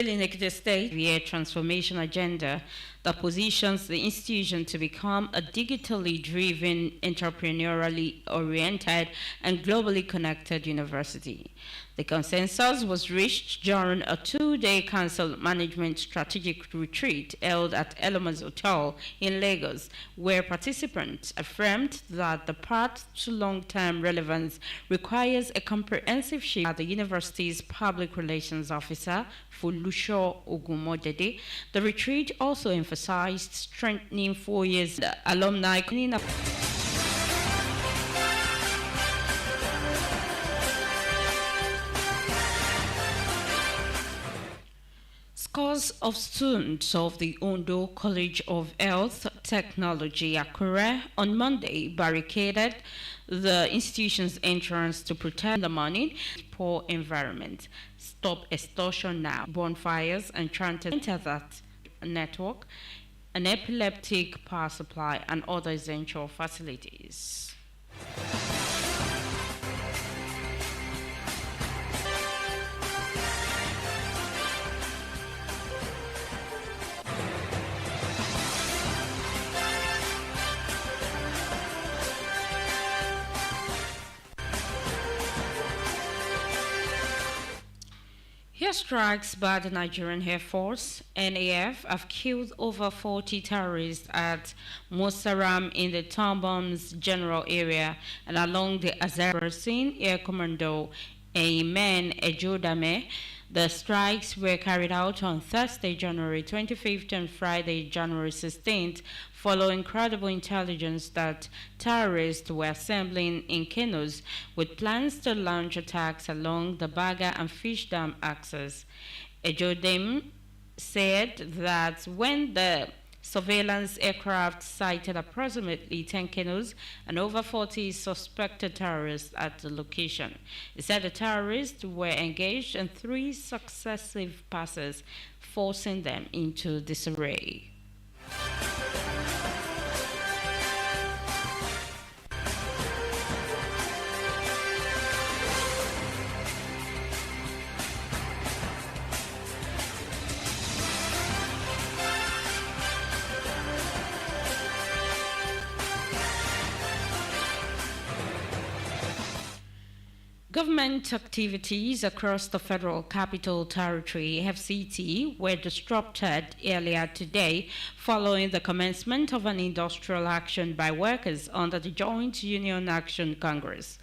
In the state via transformation agenda that positions the institution to become a digitally driven, entrepreneurially oriented, and globally connected university. The consensus was reached during a 2-day council management strategic retreat held at Elomas Hotel in Lagos, where participants affirmed that the path to long-term relevance requires a comprehensive shift at the university's public relations officer, Folusho Ogumodede. The retreat also emphasized strengthening 4 years alumni. Scores of students of the Ondo College of Health Technology, Akure, on Monday barricaded the institution's entrance to protect the morning poor environment. Stop Extortion Now, bonfires, and chanted enter that network, an epileptic power supply, and other essential facilities. Airstrikes by the Nigerian Air Force, NAF, have killed over 40 terrorists at Mosaram in the Tombums general area and along the Azerbaijan Air Commando Ayman Ejodame. The strikes were carried out on Thursday, January 25th and Friday, January 16th, following credible intelligence that terrorists were assembling in canoes with plans to launch attacks along the Baga and Fish Dam axes. Ejodame said that when the surveillance aircraft sighted approximately 10 canoes and over 40 suspected terrorists at the location. He said the terrorists were engaged in 3 successive passes, forcing them into disarray. Government activities across the Federal Capital Territory, FCT, were disrupted earlier today following the commencement of an industrial action by workers under the Joint Union Action Congress.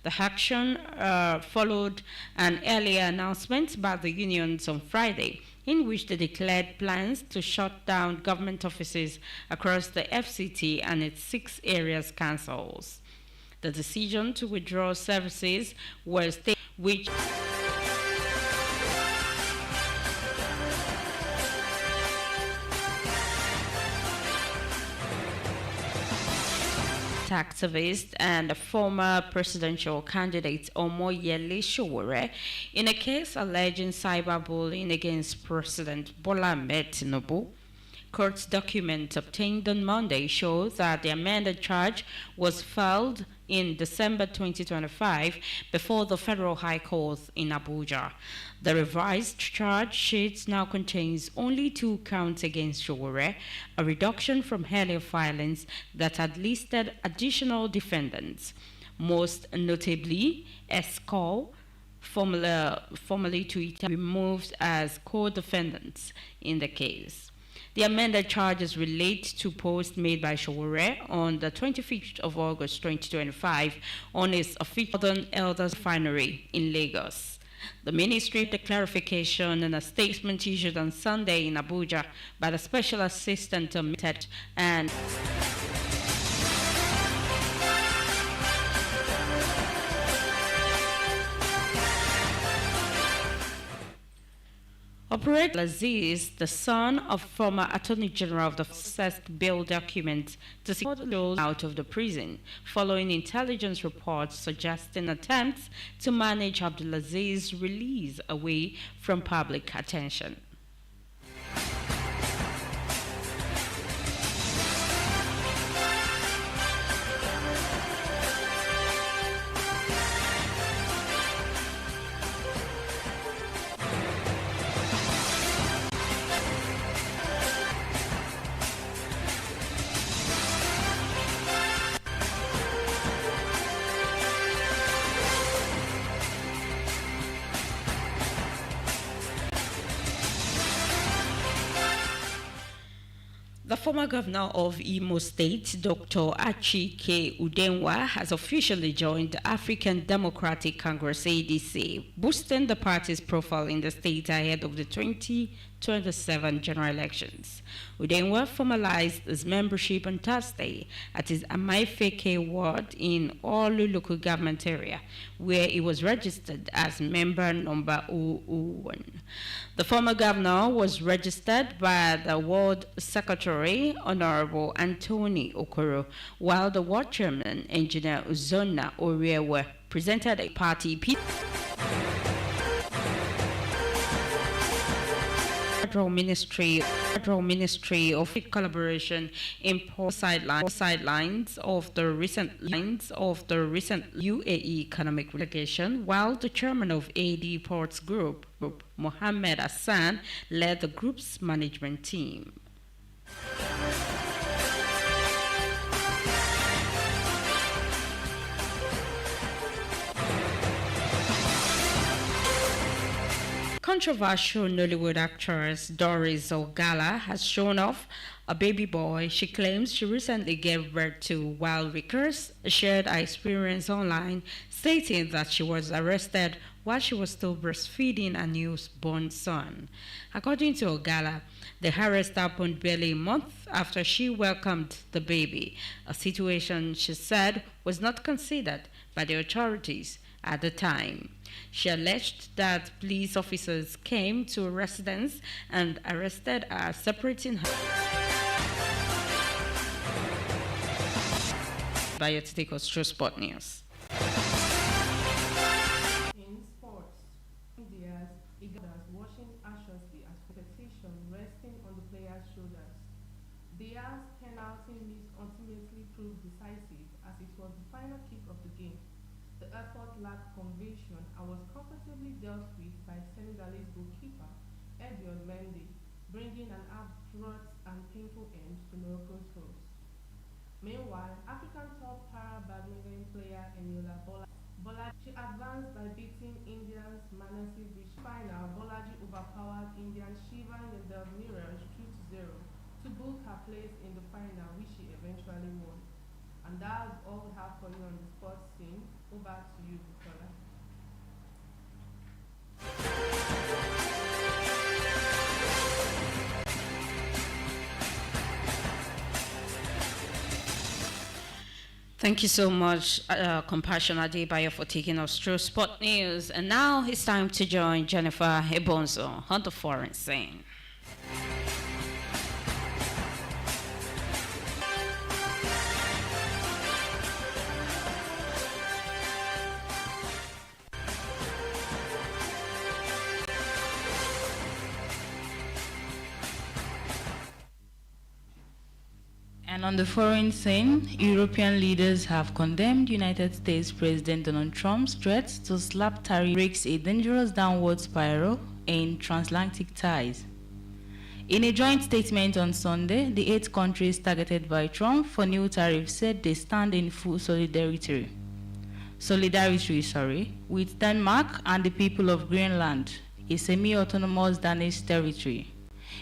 The action followed an earlier announcement by the unions on Friday, in which they declared plans to shut down government offices across the FCT and its 6 areas councils. The decision to withdraw services was taken, which activist and former presidential candidate Omoyele Sowore in a case alleging cyberbullying against President Bola Ahmed Tinubu. Court documents obtained on Monday show that the amended charge was filed in December 2025 before the Federal High Court in Abuja. The revised charge sheet now contains only 2 counts against Sowore, a reduction from earlier filings that had listed additional defendants, most notably ESCOL, formerly Twitter, removed as co-defendants in the case. The amended charges relate to posts made by Sowore on the 25th of August 2025 on his official Northern Elders Refinery in Lagos. The ministry made clarification in a statement issued on Sunday in Abuja by the Special Assistant and Operator Aziz, the son of former Attorney General of the accessed bail documents to secure the roll out of the prison, following intelligence reports suggesting attempts to manage Abdulaziz's release away from public attention. The former governor of Imo State, Dr. Achike Udenwa, has officially joined the African Democratic Congress (ADC), boosting the party's profile in the state ahead of the 2027 general elections. Udenwa formalized his membership on Thursday at his Amaifeke ward in Olu local government area, where he was registered as member number 001. The former governor was registered by the ward secretary, Honorable Anthony Okoro, while the ward chairman, Engineer Uzona Oriewe, presented a party Federal Ministry of Collaboration import sidelines of the recent UAE economic relegation, while the chairman of AD Ports Group, Mohammed Hassan, led the group's management team. Controversial Nollywood actress Doris Ogala has shown off a baby boy she claims she recently gave birth to, while Rickers shared her experience online, stating that she was arrested while she was still breastfeeding a newborn son. According to Ogala, the arrest happened barely a month after she welcomed the baby, a situation she said was not considered by the authorities at the time. She alleged that police officers came to her residence and arrested her, separating her. By your take us through Sport News. In sports, India's Eagles watching anxiously as competition resting on the players' shoulders. Diaz's penalty miss ultimately proved decisive as it was the final kick of the game. The effort lacked conviction and was comfortably dealt with by Senegalese goalkeeper Edouard Mendy, bringing an abrupt and painful end to Morocco's hopes. Meanwhile, African top para-badminton player Eniola Bolaji advanced by beating India's Manasi Beach final. Bolaji overpowered Indian Shiva Niraj 2-0 to book her place in the final, which she eventually won. And that's all we have for you on the sports scene. Over to you, Bukola. Thank you so much, Compassion Adebayo, for taking us through Sport News. And now it's time to join Jennifer Ebonzo on the foreign scene. And on the foreign scene, European leaders have condemned United States President Donald Trump's threats to slap tariffs, a dangerous downward spiral in transatlantic ties. In a joint statement on Sunday, the 8 countries targeted by Trump for new tariffs said they stand in full solidarity with Denmark and the people of Greenland, a semi-autonomous Danish territory.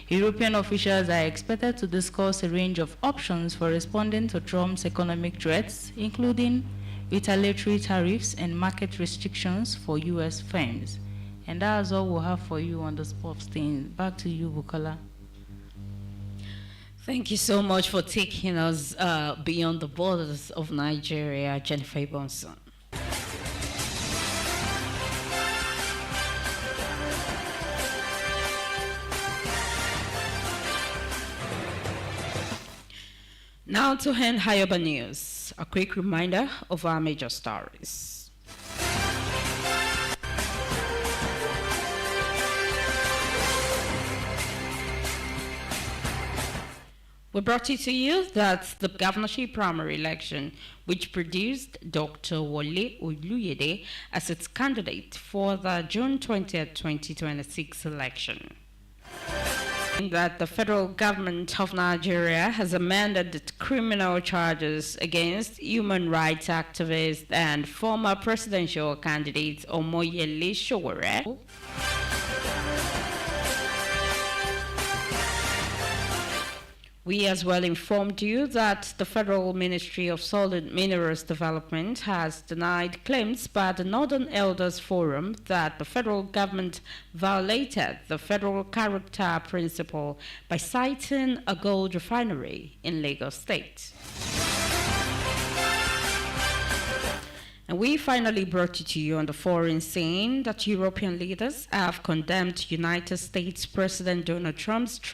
European officials are expected to discuss a range of options for responding to Trump's economic threats, including retaliatory tariffs and market restrictions for U.S. firms. And that's all we'll have for you on the sports thing. Back to you, Bukola. Thank you so much for taking us beyond the borders of Nigeria, Jennifer Bonson. Now to hand Hayoba News, a quick reminder of our major stories. We brought it to you that the governorship primary election, which produced Dr. Wole Oluyede as its candidate for the June 20th, 2026 election. That the federal government of Nigeria has amended the criminal charges against human rights activist and former presidential candidate Omoyele Sowore. We as well informed you that the Federal Ministry of Solid Minerals Development has denied claims by the Northern Elders Forum that the federal government violated the federal character principle by citing a gold refinery in Lagos State. And we finally brought it to you on the foreign scene that European leaders have condemned United States President Donald Trump's threat